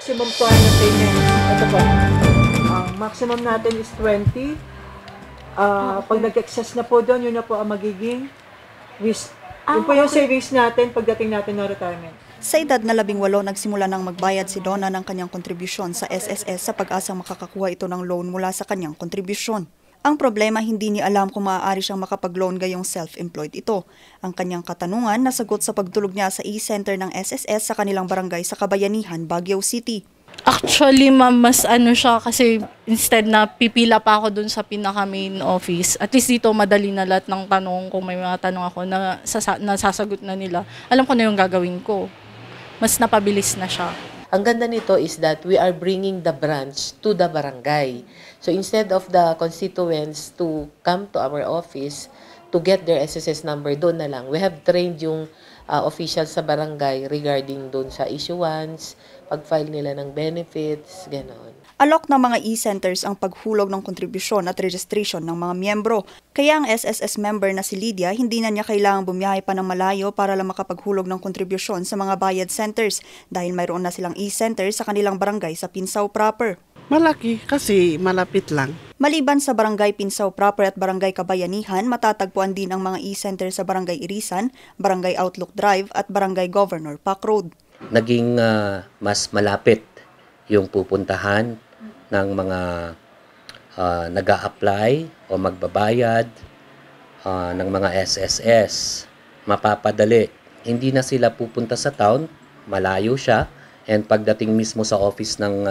maximum to na payment. Ito po. Ang maximum natin is 20. Pag nag-excess na po doon, yun na po ang magiging yun po yung savings natin pagdating natin ng retirement. Sa edad na 18, nagsimula nang magbayad si Donna ng kanyang kontribusyon sa SSS sa pag-asang makakakuha ito ng loan mula sa kanyang kontribusyon. Ang problema, hindi niya alam kung maaari siyang makapag-loan gayong self-employed ito. Ang kanyang katanungan nasagot sa pagtulog niya sa e-center ng SSS sa kanilang barangay sa Kabayanihan, Baguio City. Actually, ma'am, mas siya kasi instead na pipila pa ako dun sa pinaka-main office, at least dito madali na lahat ng tanong. Kung may mga tanong ako na nasasagot na nila, alam ko na yung gagawin ko. Mas napabilis na siya. Ang ganda nito is that we are bringing the branch to the barangay. So instead of the constituents to come to our office to get their SSS number, doon na lang. We have trained yung officials sa barangay regarding doon sa issuance, pag-file nila ng benefits, gano'n. Alok ng mga e-centers ang paghulog ng kontribusyon at registration ng mga miyembro. Kaya ang SSS member na si Lydia, hindi na niya kailangang bumiyahe pa ng malayo para lang makapaghulog ng kontribusyon sa mga bayad centers dahil mayroon na silang e-center sa kanilang barangay sa Pinsao proper. Malaki kasi malapit lang. Maliban sa Barangay Pinsao proper at Barangay Kabayanihan, matatagpuan din ang mga e-center sa Barangay Irisan, Barangay Outlook Drive at Barangay Governor Pac Road. Naging mas malapit yung pupuntahan ng mga nag-a-apply o magbabayad ng mga SSS. Mapapadali. Hindi na sila pupunta sa town, malayo siya, and pagdating mismo sa office ng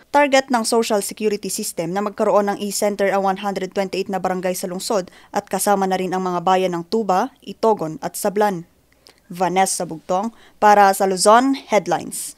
Target ng Social Security System na magkaroon ng e-center ang 128 na barangay sa lungsod at kasama na rin ang mga bayan ng Tuba, Itogon at Sablan. Vanessa Bugtong para sa Luzon Headlines.